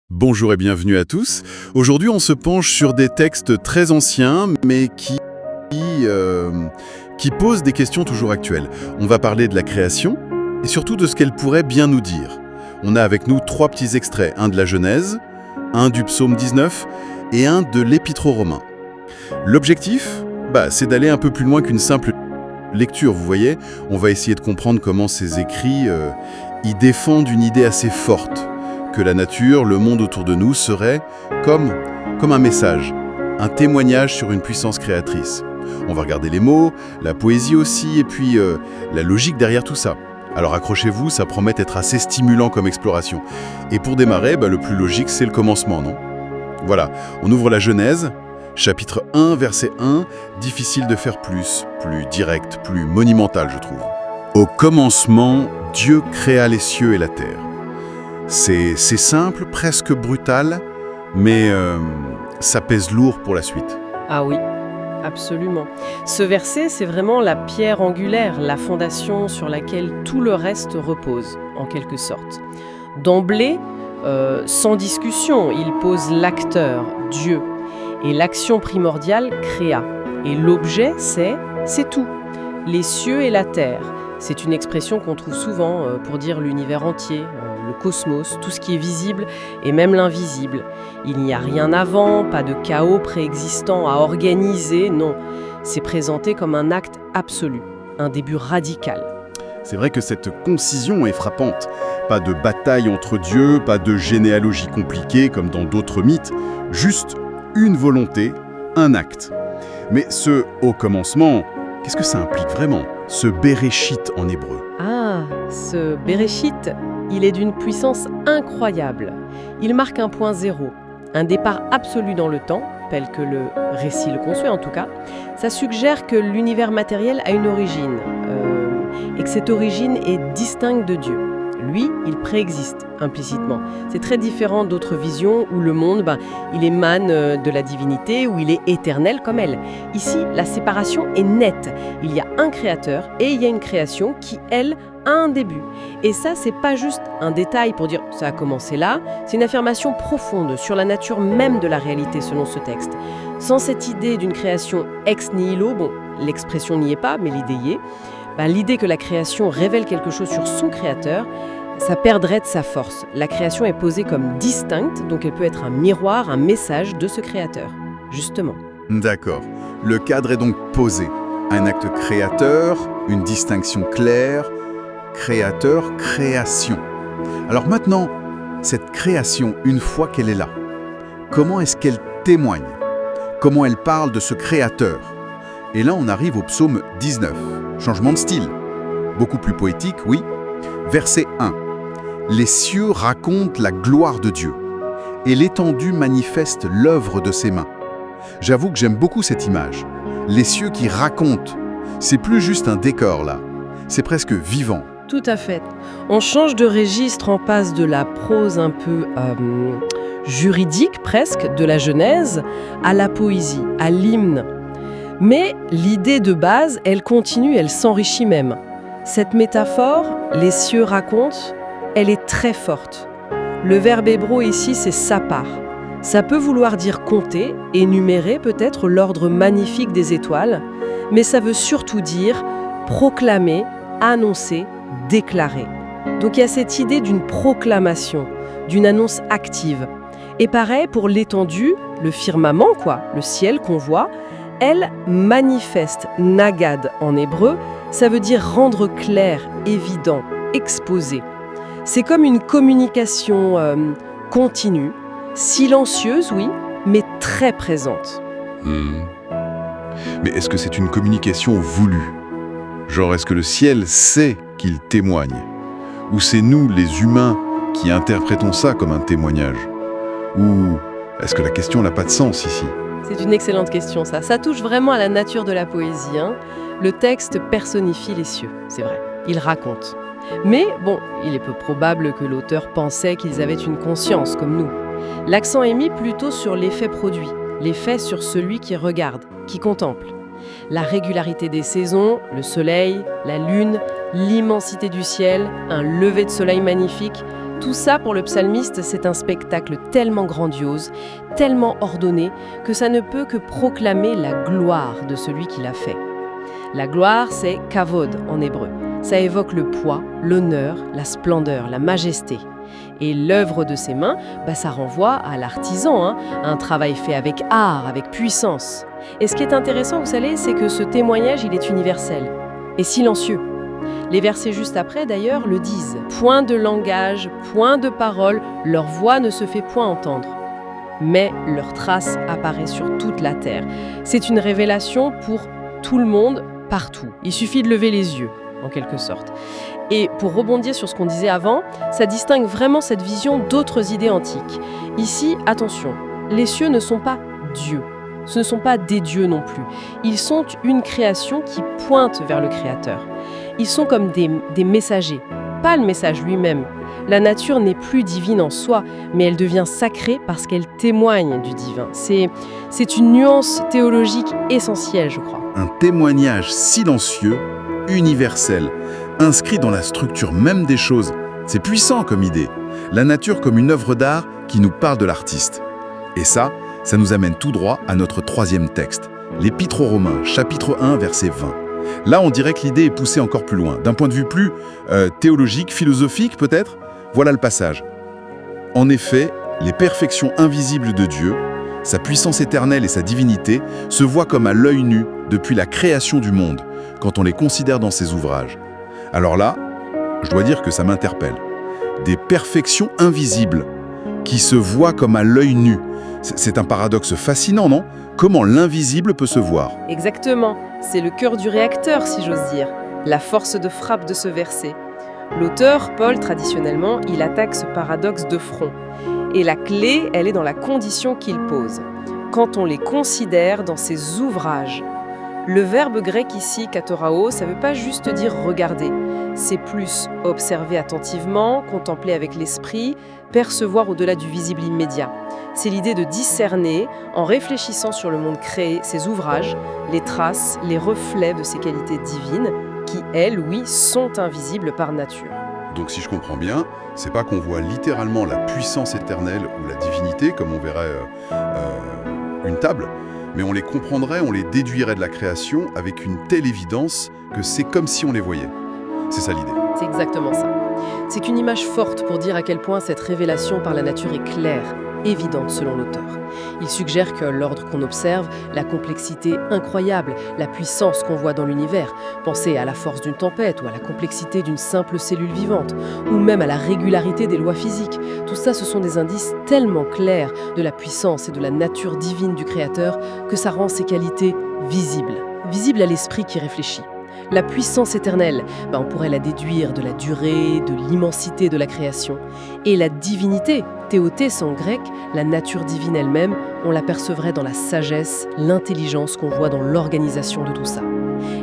Bonjour et bienvenue à tous. Aujourd'hui, on se penche sur des textes très anciens, mais qui posent des questions toujours actuelles. On va parler de la création et surtout de ce qu'elle pourrait bien nous dire. On a avec nous trois petits extraits, un de la Genèse, un du psaume 19 et un de l'Épître aux Romains. L'objectif, c'est d'aller un peu plus loin qu'une simple lecture, vous voyez. On va essayer de comprendre comment ces écrits y défendent une idée assez forte, que la nature, le monde autour de nous serait comme un message, un témoignage sur une puissance créatrice. On va regarder les mots, la poésie aussi, et puis la logique derrière tout ça. Alors accrochez-vous, ça promet d'être assez stimulant comme exploration. Et pour démarrer, le plus logique, c'est le commencement, non? Voilà, on ouvre la Genèse, chapitre 1, verset 1, difficile de faire plus direct, plus monumental, je trouve. Au commencement, Dieu créa les cieux et la terre. C'est simple, presque brutal, mais ça pèse lourd pour la suite. Ah oui, absolument. Ce verset, c'est vraiment la pierre angulaire, la fondation sur laquelle tout le reste repose, en quelque sorte. D'emblée, sans discussion, il pose l'acteur, Dieu, et l'action primordiale, créa. Et l'objet, c'est tout, les cieux et la terre. C'est une expression qu'on trouve souvent pour dire l'univers entier, le cosmos, tout ce qui est visible et même l'invisible. Il n'y a rien avant, pas de chaos préexistant à organiser, non. C'est présenté comme un acte absolu, un début radical. C'est vrai que cette concision est frappante. Pas de bataille entre dieux, pas de généalogie compliquée comme dans d'autres mythes, juste une volonté, un acte. Mais ce « au commencement », qu'est-ce que ça implique vraiment, ce Bereshit en hébreu? Ah, ce Bereshit, il est d'une puissance incroyable. Il marque un point zéro, un départ absolu dans le temps, tel que le récit le conçoit en tout cas. Ça suggère que l'univers matériel a une origine, et que cette origine est distincte de Dieu. Lui, il préexiste implicitement. C'est très différent d'autres visions où le monde, il émane de la divinité, où il est éternel comme elle. Ici, la séparation est nette. Il y a un créateur et il y a une création qui, elle, a un début. Et ça, c'est pas juste un détail pour dire ça a commencé là, c'est une affirmation profonde sur la nature même de la réalité selon ce texte. Sans cette idée d'une création ex nihilo, l'expression n'y est pas, mais l'idée y est, l'idée que la création révèle quelque chose sur son créateur, ça perdrait de sa force. La création est posée comme distincte, donc elle peut être un miroir, un message de ce créateur, justement. D'accord. Le cadre est donc posé. Un acte créateur, une distinction claire, créateur, création. Alors maintenant, cette création, une fois qu'elle est là, comment est-ce qu'elle témoigne? Comment elle parle de ce créateur? Et là, on arrive au psaume 19. Changement de style. Beaucoup plus poétique, oui. Verset 1. Les cieux racontent la gloire de Dieu, et l'étendue manifeste l'œuvre de ses mains. J'avoue que j'aime beaucoup cette image. Les cieux qui racontent. C'est plus juste un décor, là. C'est presque vivant. Tout à fait. On change de registre, on passe de la prose un peu juridique, presque, de la Genèse, à la poésie, à l'hymne. Mais l'idée de base, elle continue, elle s'enrichit même. Cette métaphore, les cieux racontent, elle est très forte. Le verbe hébreu ici, c'est sapar. Ça peut vouloir dire compter, énumérer peut-être l'ordre magnifique des étoiles, mais ça veut surtout dire proclamer, annoncer, déclarer. Donc il y a cette idée d'une proclamation, d'une annonce active. Et pareil pour l'étendue, le firmament, le ciel qu'on voit, elle manifeste, nagad en hébreu, ça veut dire rendre clair, évident, exposé. C'est comme une communication continue, silencieuse, oui, mais très présente. Mais est-ce que c'est une communication voulue? Genre, est-ce que le ciel sait qu'il témoigne? Ou c'est nous, les humains, qui interprétons ça comme un témoignage? Ou est-ce que la question n'a pas de sens ici? C'est une excellente question, ça. Ça touche vraiment à la nature de la poésie. Le texte personnifie les cieux, c'est vrai. Il raconte. Mais il est peu probable que l'auteur pensait qu'ils avaient une conscience, comme nous. L'accent est mis plutôt sur l'effet produit, l'effet sur celui qui regarde, qui contemple. La régularité des saisons, le soleil, la lune, l'immensité du ciel, un lever de soleil magnifique, Tout ça, pour le psalmiste, c'est un spectacle tellement grandiose, tellement ordonné, que ça ne peut que proclamer la gloire de celui qui l'a fait. La gloire, c'est kavod en hébreu. Ça évoque le poids, l'honneur, la splendeur, la majesté. Et l'œuvre de ses mains, ça renvoie à l'artisan, à un travail fait avec art, avec puissance. Et ce qui est intéressant, vous savez, c'est que ce témoignage, il est universel et silencieux. Les versets juste après, d'ailleurs, le disent. Point de langage, point de parole, leur voix ne se fait point entendre. Mais leur trace apparaît sur toute la terre. C'est une révélation pour tout le monde, partout. Il suffit de lever les yeux, en quelque sorte. Et pour rebondir sur ce qu'on disait avant, ça distingue vraiment cette vision d'autres idées antiques. Ici, attention, les cieux ne sont pas Dieu. Ce ne sont pas des dieux non plus. Ils sont une création qui pointe vers le Créateur. Ils sont comme des messagers, pas le message lui-même. La nature n'est plus divine en soi, mais elle devient sacrée parce qu'elle témoigne du divin. C'est une nuance théologique essentielle, je crois. Un témoignage silencieux, universel, inscrit dans la structure même des choses. C'est puissant comme idée. La nature comme une œuvre d'art qui nous parle de l'artiste. Et ça nous amène tout droit à notre troisième texte, l'Épître aux Romains, chapitre 1, verset 20. Là, on dirait que l'idée est poussée encore plus loin. D'un point de vue plus théologique, philosophique peut-être, voilà le passage. En effet, les perfections invisibles de Dieu, sa puissance éternelle et sa divinité, se voient comme à l'œil nu depuis la création du monde, quand on les considère dans ses ouvrages. Alors là, je dois dire que ça m'interpelle. Des perfections invisibles qui se voient comme à l'œil nu. C'est un paradoxe fascinant, non? Comment l'invisible peut se voir? Exactement, c'est le cœur du réacteur, si j'ose dire, la force de frappe de ce verset. L'auteur, Paul, traditionnellement, il attaque ce paradoxe de front. Et la clé, elle est dans la condition qu'il pose. Quand on les considère dans ses ouvrages. Le verbe grec ici, katorao, ça ne veut pas juste dire regarder. C'est plus observer attentivement, contempler avec l'esprit, percevoir au-delà du visible immédiat. C'est l'idée de discerner, en réfléchissant sur le monde créé, ses ouvrages, les traces, les reflets de ses qualités divines, qui, elles, oui, sont invisibles par nature. Donc si je comprends bien, c'est pas qu'on voit littéralement la puissance éternelle ou la divinité, comme on verrait une table, mais on les comprendrait, on les déduirait de la création avec une telle évidence que c'est comme si on les voyait. C'est ça l'idée. C'est exactement ça. C'est qu'une image forte pour dire à quel point cette révélation par la nature est claire, évidente selon l'auteur. Il suggère que l'ordre qu'on observe, la complexité incroyable, la puissance qu'on voit dans l'univers, pensez à la force d'une tempête ou à la complexité d'une simple cellule vivante, ou même à la régularité des lois physiques, tout ça ce sont des indices tellement clairs de la puissance et de la nature divine du Créateur que ça rend ces qualités visibles à l'esprit qui réfléchit. La puissance éternelle, on pourrait la déduire de la durée, de l'immensité de la création. Et la divinité, théotès en grec, la nature divine elle-même, on l'apercevrait dans la sagesse, l'intelligence qu'on voit dans l'organisation de tout ça.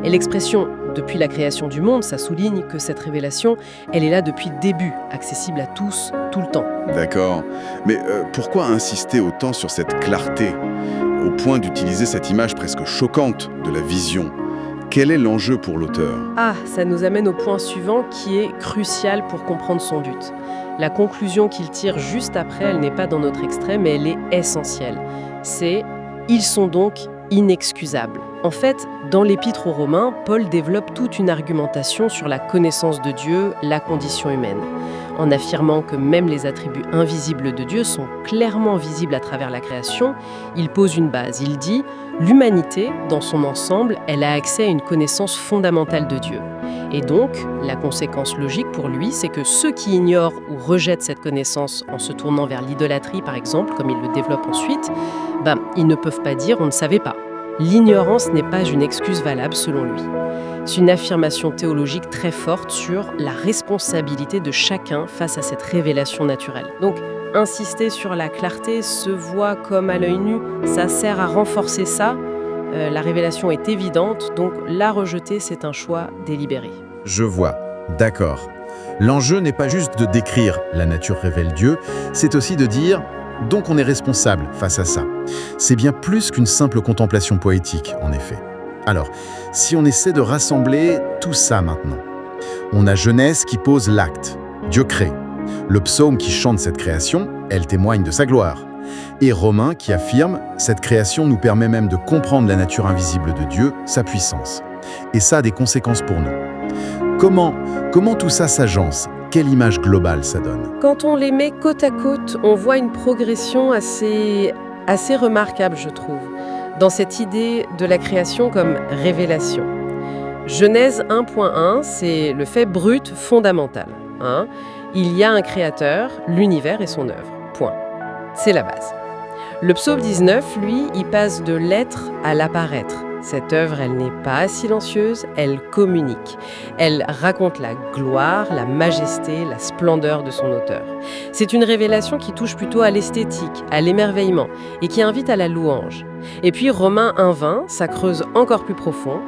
Et l'expression « depuis la création du monde », ça souligne que cette révélation, elle est là depuis le début, accessible à tous, tout le temps. D'accord. Mais pourquoi insister autant sur cette clarté, au point d'utiliser cette image presque choquante de la vision ? Quel est l'enjeu pour l'auteur? Ça nous amène au point suivant qui est crucial pour comprendre son but. La conclusion qu'il tire juste après, elle n'est pas dans notre extrait, mais elle est essentielle. C'est « Ils sont donc inexcusables ». En fait, dans l'Épître aux Romains, Paul développe toute une argumentation sur la connaissance de Dieu, la condition humaine, en affirmant que même les attributs invisibles de Dieu sont clairement visibles à travers la création. Il pose une base, il dit « L'humanité, dans son ensemble, elle a accès à une connaissance fondamentale de Dieu. Et donc, la conséquence logique pour lui, c'est que ceux qui ignorent ou rejettent cette connaissance en se tournant vers l'idolâtrie, par exemple, comme il le développe ensuite, ils ne peuvent pas dire « on ne savait pas ». L'ignorance n'est pas une excuse valable selon lui. C'est une affirmation théologique très forte sur la responsabilité de chacun face à cette révélation naturelle. Donc, insister sur la clarté se voit comme à l'œil nu, ça sert à renforcer ça. La révélation est évidente, donc la rejeter, c'est un choix délibéré. Je vois, d'accord. L'enjeu n'est pas juste de décrire « la nature révèle Dieu », c'est aussi de dire « donc on est responsable face à ça ». C'est bien plus qu'une simple contemplation poétique, en effet. Alors, si on essaie de rassembler tout ça maintenant, on a Genèse qui pose l'acte, Dieu crée. Le psaume qui chante cette création, elle témoigne de sa gloire. Et Romains qui affirme « Cette création nous permet même de comprendre la nature invisible de Dieu, sa puissance. » Et ça a des conséquences pour nous. Comment tout ça s'agence? Quelle image globale ça donne? Quand on les met côte à côte, on voit une progression assez remarquable, je trouve, dans cette idée de la création comme révélation. Genèse 1.1, c'est le fait brut fondamental. Il y a un créateur, l'univers et son œuvre. Point. C'est la base. Le psaume 19, lui, il passe de l'être à l'apparaître. Cette œuvre, elle n'est pas silencieuse, elle communique. Elle raconte la gloire, la majesté, la splendeur de son auteur. C'est une révélation qui touche plutôt à l'esthétique, à l'émerveillement, et qui invite à la louange. Et puis Romains 1.20, ça creuse encore plus profond.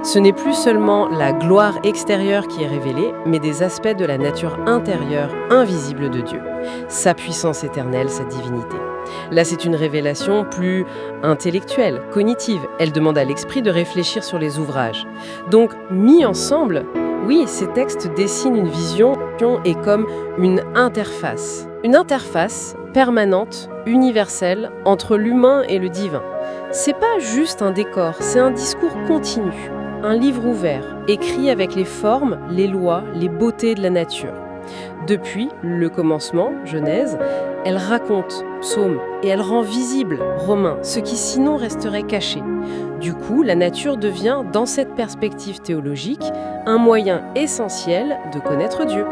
Ce n'est plus seulement la gloire extérieure qui est révélée, mais des aspects de la nature intérieure, invisible de Dieu. Sa puissance éternelle, sa divinité. Là, c'est une révélation plus intellectuelle, cognitive. Elle demande à l'esprit de réfléchir sur les ouvrages. Donc, mis ensemble, oui, ces textes dessinent une vision et comme une interface. Une interface permanente, universelle, entre l'humain et le divin. C'est pas juste un décor, c'est un discours continu. Un livre ouvert, écrit avec les formes, les lois, les beautés de la nature. Depuis le commencement, Genèse, elle raconte Psaume et elle rend visible Romains, ce qui sinon resterait caché. Du coup, la nature devient, dans cette perspective théologique, un moyen essentiel de connaître Dieu.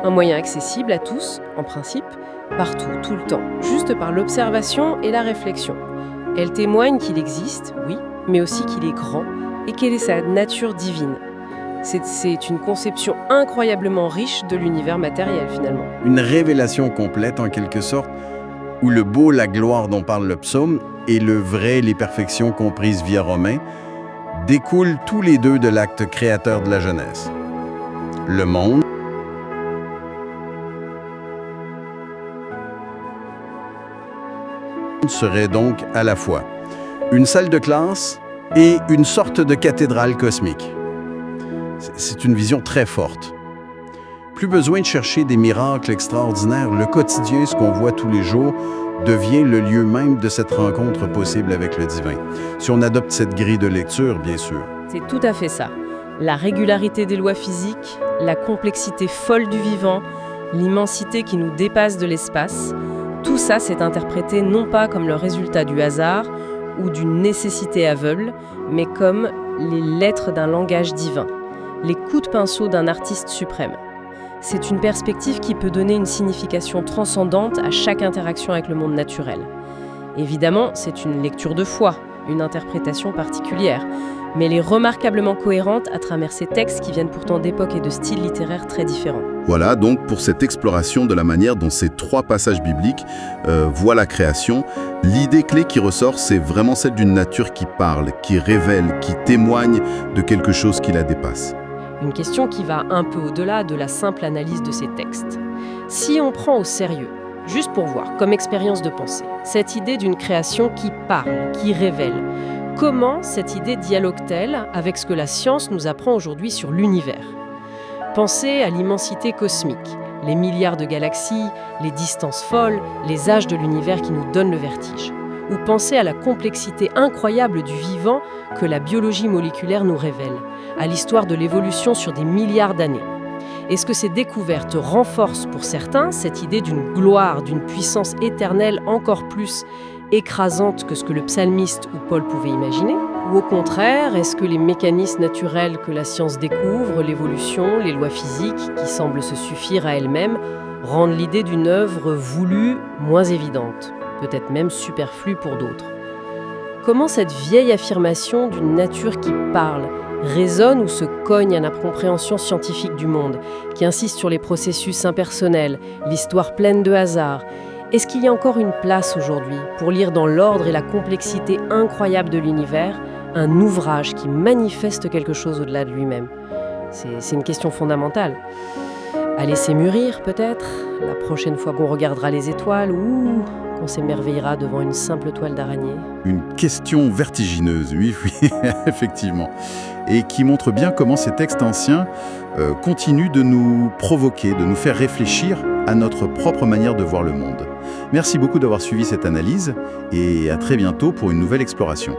Un moyen accessible à tous, en principe, partout, tout le temps, juste par l'observation et la réflexion. Elle témoigne qu'il existe, oui, mais aussi qu'il est grand et quelle est sa nature divine. C'est une conception incroyablement riche de l'univers matériel, finalement. Une révélation complète, en quelque sorte, où le beau, la gloire dont parle le psaume, et le vrai, les perfections comprises via Romains, découlent tous les deux de l'acte créateur de la Genèse. Le monde serait donc à la fois une salle de classe et une sorte de cathédrale cosmique. C'est une vision très forte. Plus besoin de chercher des miracles extraordinaires. Le quotidien, ce qu'on voit tous les jours, devient le lieu même de cette rencontre possible avec le divin. Si on adopte cette grille de lecture, bien sûr. C'est tout à fait ça. La régularité des lois physiques, la complexité folle du vivant, l'immensité qui nous dépasse de l'espace, tout ça s'est interprété non pas comme le résultat du hasard ou d'une nécessité aveugle, mais comme les lettres d'un langage divin, les coups de pinceau d'un artiste suprême. C'est une perspective qui peut donner une signification transcendante à chaque interaction avec le monde naturel. Évidemment, c'est une lecture de foi, une interprétation particulière, mais elle est remarquablement cohérente à travers ces textes qui viennent pourtant d'époques et de styles littéraires très différents. Voilà donc pour cette exploration de la manière dont ces trois passages bibliques voient la création. L'idée clé qui ressort, c'est vraiment celle d'une nature qui parle, qui révèle, qui témoigne de quelque chose qui la dépasse. Une question qui va un peu au-delà de la simple analyse de ces textes. Si on prend au sérieux, juste pour voir, comme expérience de pensée, cette idée d'une création qui parle, qui révèle, comment cette idée dialogue-t-elle avec ce que la science nous apprend aujourd'hui sur l'univers ? Pensez à l'immensité cosmique, les milliards de galaxies, les distances folles, les âges de l'univers qui nous donnent le vertige. Ou pensez à la complexité incroyable du vivant que la biologie moléculaire nous révèle, à l'histoire de l'évolution sur des milliards d'années. Est-ce que ces découvertes renforcent pour certains cette idée d'une gloire, d'une puissance éternelle encore plus écrasante que ce que le psalmiste ou Paul pouvaient imaginer ? Ou au contraire, est-ce que les mécanismes naturels que la science découvre, l'évolution, les lois physiques, qui semblent se suffire à elles-mêmes, rendent l'idée d'une œuvre voulue moins évidente, peut-être même superflue pour d'autres ? Comment cette vieille affirmation d'une nature qui parle résonne ou se cogne à la compréhension scientifique du monde, qui insiste sur les processus impersonnels, l'histoire pleine de hasard ? Est-ce qu'il y a encore une place aujourd'hui pour lire dans l'ordre et la complexité incroyable de l'univers un ouvrage qui manifeste quelque chose au-delà de lui-même ? C'est une question fondamentale. À laisser mûrir peut-être, la prochaine fois qu'on regardera les étoiles ou qu'on qu'on s'émerveillera devant une simple toile d'araignée? Une question vertigineuse, oui, oui, effectivement. Et qui montre bien comment ces textes anciens continuent de nous provoquer, de nous faire réfléchir à notre propre manière de voir le monde. Merci beaucoup d'avoir suivi cette analyse et à très bientôt pour une nouvelle exploration.